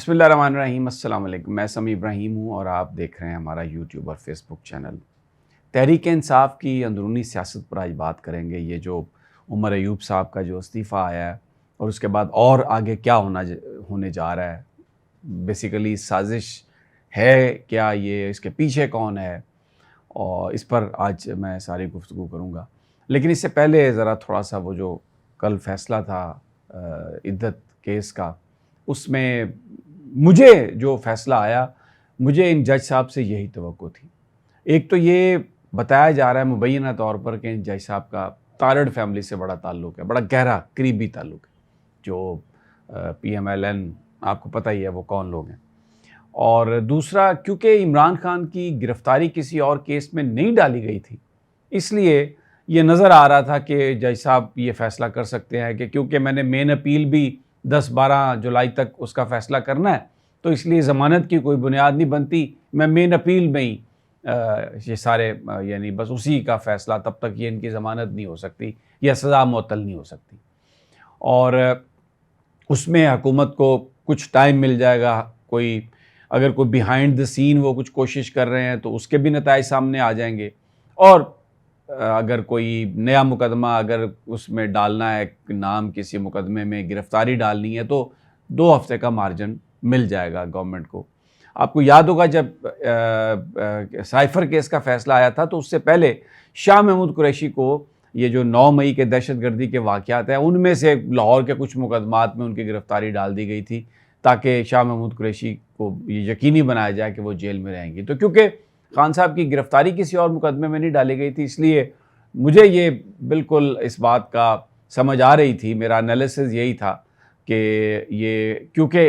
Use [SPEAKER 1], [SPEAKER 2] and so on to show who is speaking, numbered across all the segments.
[SPEAKER 1] बिस्मिल्लाहिर्रहमानिर्रहीम, अस्सलाम वालेकुम। मैं समी इब्राहिम हूँ और आप देख रहे हैं हमारा यूट्यूब और फेसबुक चैनल। तहरीक-ए-इंसाफ की अंदरूनी सियासत पर आज बात करेंगे। ये जो उमर अयूब साहब का जो इस्तीफ़ा आया है और उसके बाद और आगे क्या होने जा रहा है, बेसिकली साजिश है क्या, ये इसके पीछे कौन है, और इस पर आज मैं सारी गुफ्तगू करूँगा। लेकिन इससे पहले ज़रा थोड़ा सा वो जो कल फ़ैसला था इद्दत केस का, उसमें मुझे जो फ़ैसला आया, मुझे इन जज साहब से यही तवक्को थी। एक तो ये बताया जा रहा है मुबैना तौर पर कि इन जज साहब का तारड़ फैमिली से बड़ा ताल्लुक़ है, बड़ा गहरा करीबी ताल्लुक़ है। जो PMLN, आपको पता ही है वो कौन लोग हैं। और दूसरा, क्योंकि इमरान खान की गिरफ़्तारी किसी और केस में नहीं डाली गई थी, इसलिए ये नज़र आ रहा था कि जज साहब ये फ़ैसला कर सकते हैं कि क्योंकि मैंने मेन अपील भी 10-12 जुलाई तक उसका फ़ैसला करना है, तो इसलिए ज़मानत की कोई बुनियाद नहीं बनती। मैं मेन अपील में ही ये सारे यानी बस उसी का फ़ैसला, तब तक ये इनकी ज़मानत नहीं हो सकती या सज़ा मुअत्तल नहीं हो सकती। और उसमें हुकूमत को कुछ टाइम मिल जाएगा। अगर कोई बिहाइंड द सीन वो कुछ कोशिश कर रहे हैं तो उसके भी नताइज सामने आ जाएंगे। और अगर कोई नया मुकदमा अगर उसमें डालना है, नाम किसी मुकदमे में गिरफ़्तारी डालनी है, तो 2 हफ़्ते का मार्जिन मिल जाएगा गवर्नमेंट को। आपको याद होगा जब साइफ़र केस का फ़ैसला आया था, तो उससे पहले शाह महमूद कुरैशी को ये जो 9 मई के दहशतगर्दी के वाक़यात हैं, उनमें से लाहौर के कुछ मुकदमात में उनकी गिरफ़्तारी डाल दी गई थी, ताकि शाह महमूद कुरैशी को ये यकीनी बनाया जाए कि वो जेल में रहेंगी। तो क्योंकि खान साहब की गिरफ़्तारी किसी और मुकदमे में नहीं डाली गई थी, इसलिए मुझे ये बिल्कुल इस बात का समझ आ रही थी, मेरा एनालिसिस यही था कि ये क्योंकि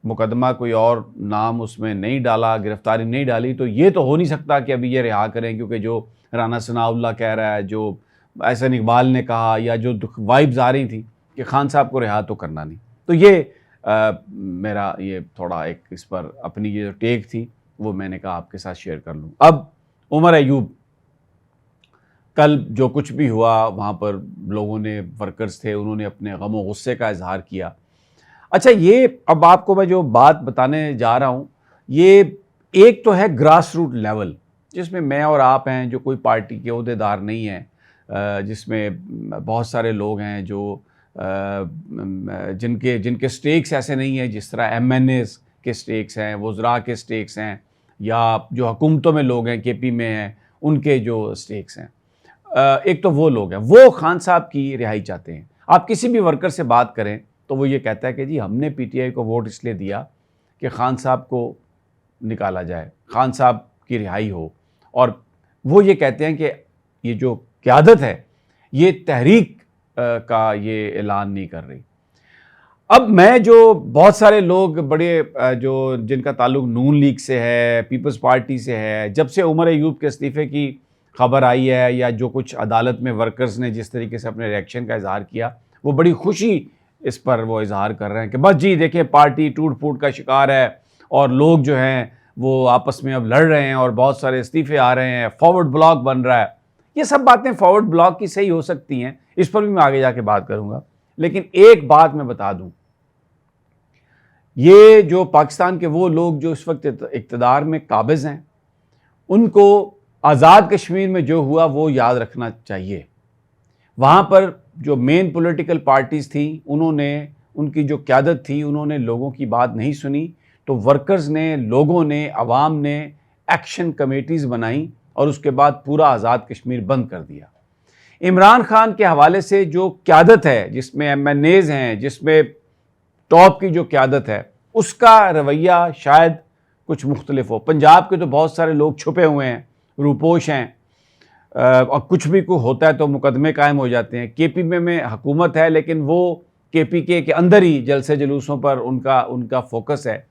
[SPEAKER 1] मुकदमा कोई और नाम उसमें नहीं डाला, गिरफ़्तारी नहीं डाली, तो ये तो हो नहीं सकता कि अभी ये रिहा करें, क्योंकि जो राना सनाउल्लाह कह रहा है, जो एहसन इकबाल ने कहा, या जो वाइब्स आ रही थी कि खान साहब को रिहा तो करना नहीं। तो ये मेरा ये थोड़ा एक इस पर अपनी ये जो टेक थी वो मैंने कहा आपके साथ शेयर कर लूँ। अब उमर अयूब, कल जो कुछ भी हुआ वहाँ पर लोगों ने, वर्कर्स थे, उन्होंने अपने गम और गुस्से का इजहार किया। अच्छा, ये अब आपको मैं जो बात बताने जा रहा हूँ, ये एक तो है ग्रास रूट लेवल, जिसमें मैं और आप हैं, जो कोई पार्टी के ओहदेदार नहीं हैं, जिसमें बहुत सारे लोग हैं जो जिनके स्टेक्स ऐसे नहीं हैं जिस तरह MNAs के स्टेक्स हैं, वज़रा के स्टेक्स हैं, या जो हुकूमतों में लोग हैं, KP में हैं, उनके जो स्टेक्स हैं। एक तो वो लोग हैं, वो खान साहब की रिहाई चाहते हैं। आप किसी भी वर्कर से बात करें तो वो ये कहता है कि जी हमने PTI को वोट इसलिए दिया कि खान साहब को निकाला जाए, खान साहब की रिहाई हो। और वो ये कहते हैं कि ये जो क़यादत है, ये तहरीक का ये ऐलान नहीं कर रही। अब मैं जो बहुत सारे लोग बड़े जो जिनका ताल्लुक नून लीग से है, पीपल्स पार्टी से है, जब से उमर अयूब के इस्तीफ़े की खबर आई है, या जो कुछ अदालत में वर्कर्स ने जिस तरीके से अपने रिएक्शन का इजहार किया, वो बड़ी खुशी इस पर वो इजहार कर रहे हैं कि बस जी देखिए, पार्टी टूट फूट का शिकार है और लोग जो हैं वो आपस में अब लड़ रहे हैं और बहुत सारे इस्तीफ़े आ रहे हैं, फॉरवर्ड ब्लॉक बन रहा है। ये सब बातें फॉरवर्ड ब्लॉक की सही हो सकती हैं, इस पर भी मैं आगे जाके बात करूँगा। लेकिन एक बात मैं बता दूँ, ये जो पाकिस्तान के वो लोग जो इस वक्त इक़्तिदार में काबिज़ हैं, उनको आज़ाद कश्मीर में जो हुआ वो याद रखना चाहिए। वहाँ पर जो मेन पॉलिटिकल पार्टीज़ थी, उन्होंने, उनकी जो क़यादत थी, उन्होंने लोगों की बात नहीं सुनी, तो वर्कर्स ने, लोगों ने, अवाम ने एक्शन कमेटीज़ बनाई और उसके बाद पूरा आज़ाद कश्मीर बंद कर दिया। इमरान खान के हवाले से जो क़यादत है, जिसमें MNAs हैं, जिसमें टॉप की जो क़यादत है, उसका रवैया शायद कुछ मुख्तलिफ हो। पंजाब के तो बहुत सारे लोग छुपे हुए हैं, रूपोश हैं, और कुछ भी को होता है तो मुकदमे कायम हो जाते हैं। KP में हुकूमत है, लेकिन वो KPK के अंदर ही जलसे जुलूसों पर उनका फोकस है।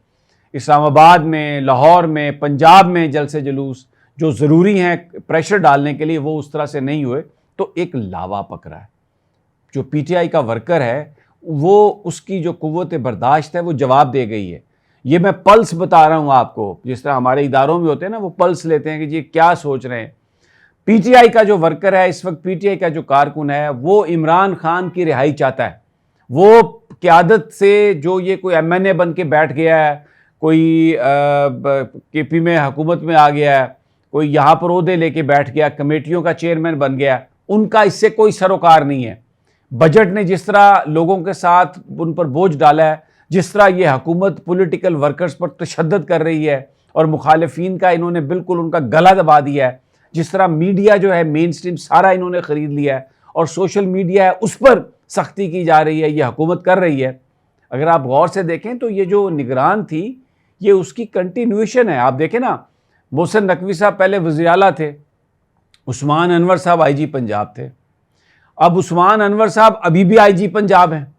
[SPEAKER 1] इस्लामाबाद में, लाहौर में, पंजाब में जलसे जुलूस जो ज़रूरी हैं प्रेशर डालने के लिए, वो उस तरह से नहीं हुए, तो एक लावा पकड़ा है। जो PTI का वर्कर है, वो उसकी जो कुव्वत बर्दाश्त है वो जवाब दे गई है। ये मैं पल्स बता रहा हूँ आपको, जिस तरह हमारे इदारों में होते हैं ना, वो पल्स लेते हैं कि जी क्या सोच रहे हैं। PTI का जो वर्कर है इस वक्त, PTI का जो कारकुन है, वो इमरान खान की रिहाई चाहता है। वो क़यादत से जो ये कोई MNA बन के बैठ गया है, कोई KP में हुकूमत में आ गया है, कोई यहाँ पर ओहदे लेके बैठ गया, कमेटियों का चेयरमैन बन गया, उनका इससे कोई सरोकार नहीं है। बजट ने जिस तरह लोगों के साथ उन पर बोझ डाला है, जिस तरह ये हुकूमत पॉलिटिकल वर्कर्स पर तशद्दुद कर रही है और मुखालिफिन का इन्होंने बिल्कुल उनका गला दबा दिया है, जिस तरह मीडिया जो है मेन स्ट्रीम सारा इन्होंने ख़रीद लिया है और सोशल मीडिया है उस पर सख्ती की जा रही है, ये हुकूमत कर रही है। अगर आप गौर से देखें तो ये जो निगरान थी ये उसकी कंटिन्यूएशन है। आप देखें ना, मोहसिन नकवी साहब पहले वज़ीर आला थे, उस्मान अनवर साहब IG पंजाब थे, अब उस्मान अनवर साहब अभी भी IG पंजाब हैं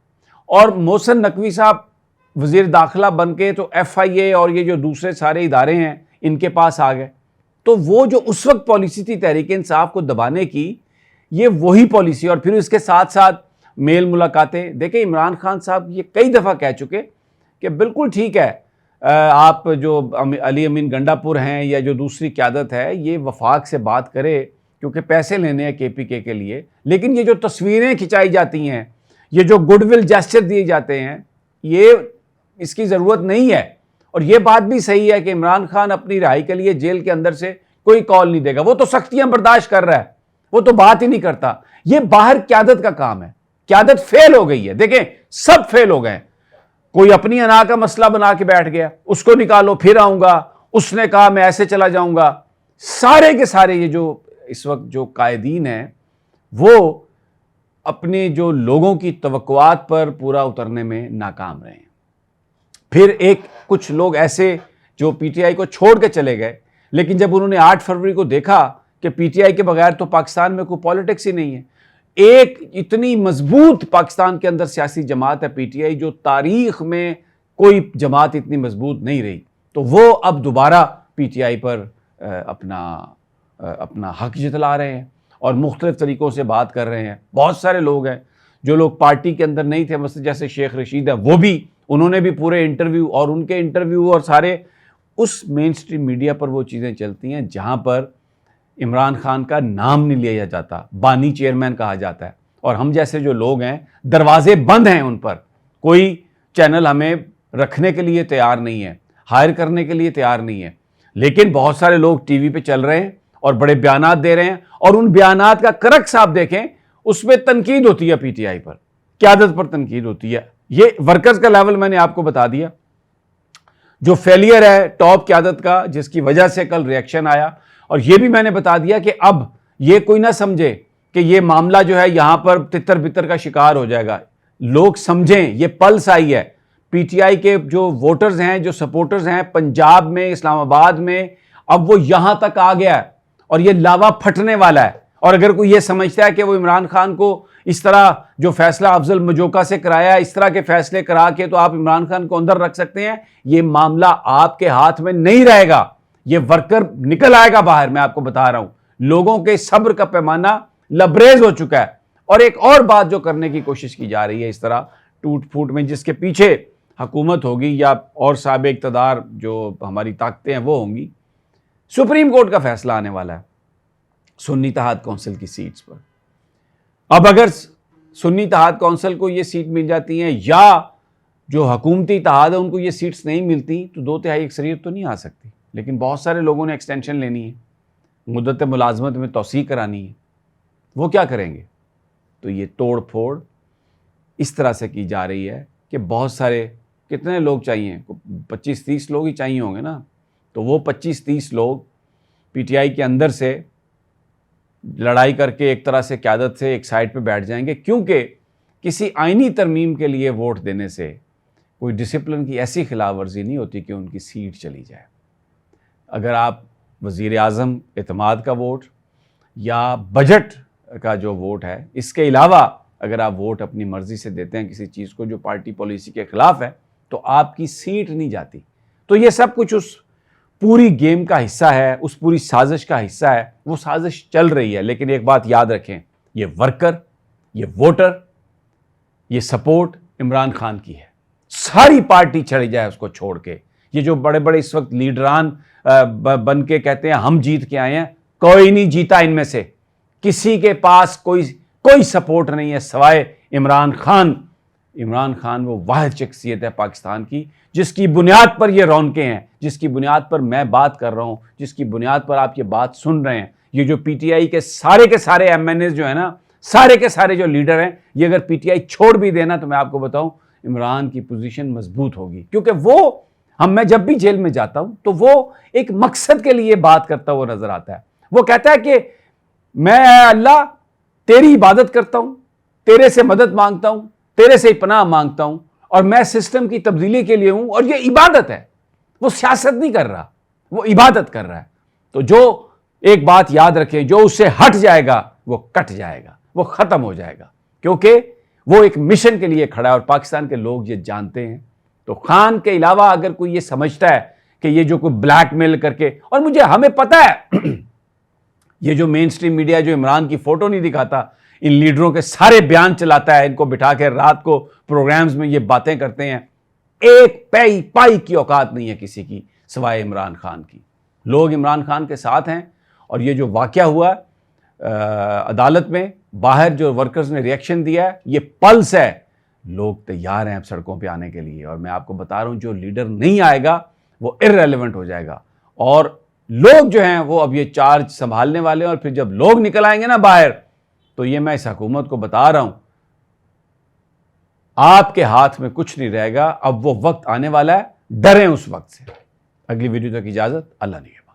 [SPEAKER 1] और मोहसिन नकवी साहब वज़ीर दाखिला बन के तो FIA और ये जो दूसरे सारे इदारे हैं इनके पास आ गए। तो वो जो उस वक्त पॉलिसी थी तहरीक इंसाफ को दबाने की, ये वही पॉलिसी। और फिर इसके साथ साथ मेल मुलाकातें। देखें, इमरान खान साहब ये कई दफ़ा कह चुके कि बिल्कुल ठीक है, आप जो अली अमीन गंडापुर हैं या जो दूसरी क़यादत है ये वफाक से बात करे क्योंकि पैसे लेने हैं KPK के लिए, लेकिन ये जो तस्वीरें खिंचाई जाती हैं, ये जो गुडविल जेस्चर दिए जाते हैं, ये इसकी ज़रूरत नहीं है। और ये बात भी सही है कि इमरान खान अपनी रिहाई के लिए जेल के अंदर से कोई कॉल नहीं देगा, वो तो सख्तियां बर्दाश्त कर रहा है, वो तो बात ही नहीं करता। ये बाहर क़यादत का काम है, क़यादत फेल हो गई है। देखें, सब फेल हो गए। कोई अपनी अना का मसला बना के बैठ गया, उसको निकालो फिर आऊंगा, उसने कहा मैं ऐसे चला जाऊंगा। सारे के सारे ये जो इस वक्त जो कायदीन हैं वो अपने जो लोगों की तवक्कुआत पर पूरा उतरने में नाकाम रहे हैं। फिर एक कुछ लोग ऐसे जो PTI को छोड़ के चले गए, लेकिन जब उन्होंने 8 फरवरी को देखा कि PTI के बगैर तो पाकिस्तान में कोई पॉलिटिक्स ही नहीं है, एक इतनी मजबूत पाकिस्तान के अंदर सियासी जमात है PTI, जो तारीख में कोई जमात इतनी मजबूत नहीं रही, तो वो अब दोबारा PTI पर अपना हक जतला रहे हैं और मुख्तलिफ तरीक़ों से बात कर रहे हैं। बहुत सारे लोग हैं जो लोग पार्टी के अंदर नहीं थे, मतलब जैसे शेख रशीद है, वो भी, उन्होंने भी पूरे इंटरव्यू और उनके इंटरव्यू और सारे उस मेन स्ट्रीम मीडिया पर वो चीज़ें चलती हैं जहाँ पर इमरान खान का नाम नहीं लिया जाता, बानी चेयरमैन कहा जाता है। और हम जैसे जो लोग हैं, दरवाजे बंद हैं उन पर, कोई चैनल हमें रखने के लिए तैयार नहीं है, हायर करने के लिए तैयार नहीं है। लेकिन बहुत सारे लोग टीवी पे चल रहे हैं और बड़े बयानात दे रहे हैं, और उन बयानात का करक्स आप देखें, उसमें तनकीद होती है PTI पर, क़यादत पर तनकीद होती है। ये वर्कर्स का लेवल मैंने आपको बता दिया, जो फेलियर है टॉप क़यादत का, जिसकी वजह से कल रिएक्शन आया। और ये भी मैंने बता दिया कि अब ये कोई ना समझे कि ये मामला जो है यहां पर तितर बितर का शिकार हो जाएगा। लोग समझें, ये पल्स आई है। PTI के जो वोटर्स हैं, जो सपोर्टर्स हैं पंजाब में, इस्लामाबाद में, अब वो यहां तक आ गया है और ये लावा फटने वाला है। और अगर कोई ये समझता है कि वो इमरान खान को इस तरह जो फैसला अफजल मजोका से कराया, इस तरह के फैसले करा के तो आप इमरान खान को अंदर रख सकते हैं, ये मामला आपके हाथ में नहीं रहेगा। ये वर्कर निकल आएगा बाहर, मैं आपको बता रहा हूं। लोगों के सब्र का पैमाना लबरेज हो चुका है। और एक और बात जो करने की कोशिश की जा रही है इस तरह टूट फूट में, जिसके पीछे हुकूमत होगी या और साबिक़ इक़्तिदार जो हमारी ताकतें हैं वो होंगी, सुप्रीम कोर्ट का फैसला आने वाला है सुन्नी इत्तेहाद कौंसिल की सीट्स पर। अब अगर सुन्नी इत्तेहाद कौंसिल को ये सीट मिल जाती हैं या जो हुकूमती इत्तेहाद है उनको ये सीट्स नहीं मिलती, तो 2/3 अक्सरियत तो नहीं आ सकती। लेकिन बहुत सारे लोगों ने एक्सटेंशन लेनी है, मुद्दत मुलाजमत में तौसीक़ करानी है, वो क्या करेंगे? तो ये तोड़ फोड़ इस तरह से की जा रही है कि बहुत सारे, कितने लोग चाहिए, 25-30 लोग ही चाहिए होंगे ना, तो वो 25-30 लोग PTI के अंदर से लड़ाई करके एक तरह से क़यादत से एक साइड पे बैठ जाएंगे, क्योंकि किसी आइनी तरमीम के लिए वोट देने से कोई डिसिप्लिन की ऐसी खिलाफ वर्जी नहीं होती कि उनकी सीट चली जाए। अगर आप वज़ीर आज़म एतमाद का वोट या बजट का जो वोट है, इसके अलावा अगर आप वोट अपनी मर्ज़ी से देते हैं किसी चीज़ को जो पार्टी पॉलिसी के ख़िलाफ़ है, तो आपकी सीट नहीं जाती। तो ये सब कुछ उस पूरी गेम का हिस्सा है, उस पूरी साजिश का हिस्सा है। वो साजिश चल रही है, लेकिन एक बात याद रखें, ये वर्कर, ये वोटर, ये सपोर्ट इमरान खान की है। सारी पार्टी चढ़ी जाए उसको छोड़ के, ये जो बड़े बड़े इस वक्त लीडरान बन के कहते हैं हम जीत के आए हैं, कोई नहीं जीता इनमें से। किसी के पास कोई सपोर्ट नहीं है सवाए इमरान खान इमरान खान वो वाहिद शख्सियत है पाकिस्तान की जिसकी बुनियाद पर ये रौनकें हैं, जिसकी बुनियाद पर मैं बात कर रहा हूँ, जिसकी बुनियाद पर आप ये बात सुन रहे हैं। ये जो पीटीआई के सारे MNA जो है ना, सारे के सारे जो लीडर हैं, ये अगर पीटीआई छोड़ भी देना तो मैं आपको बताऊं इमरान की पोजीशन मजबूत होगी, क्योंकि वो मैं जब भी जेल में जाता हूं तो वो एक मकसद के लिए बात करता हुआ नजर आता है। वो कहता है कि मैं अल्लाह तेरी इबादत करता हूं, तेरे से मदद मांगता हूं, तेरे से पनाह मांगता हूं, और मैं सिस्टम की तब्दीली के लिए हूं, और ये इबादत है। वो सियासत नहीं कर रहा, वो इबादत कर रहा है। तो जो एक बात याद रखें, जो उससे हट जाएगा वो कट जाएगा, वो खत्म हो जाएगा, क्योंकि वो एक मिशन के लिए खड़ा है और पाकिस्तान के लोग ये जानते हैं। तो खान के अलावा अगर कोई ये समझता है कि ये जो कोई ब्लैकमेल करके, और मुझे हमें पता है ये जो मेन स्ट्रीम मीडिया जो इमरान की फोटो नहीं दिखाता, इन लीडरों के सारे बयान चलाता है, इनको बिठा के रात को प्रोग्राम्स में ये बातें करते हैं, एक पाई की औकात नहीं है किसी की सिवाय इमरान खान की। लोग इमरान खान के साथ हैं, और ये जो वाकया हुआ अदालत में बाहर जो वर्कर्स ने रिएक्शन दिया है, ये पल्स है। लोग तैयार हैं अब सड़कों पे आने के लिए, और मैं आपको बता रहा हूं जो लीडर नहीं आएगा वो इररेलेवेंट हो जाएगा, और लोग जो हैं वो अब ये चार्ज संभालने वाले हैं। और फिर जब लोग निकल आएंगे ना बाहर, तो ये मैं इस हुकूमत को बता रहा हूं, आपके हाथ में कुछ नहीं रहेगा। अब वो वक्त आने वाला है, डरें उस वक्त से। अगली वीडियो तक इजाजत, अल्लाह ने।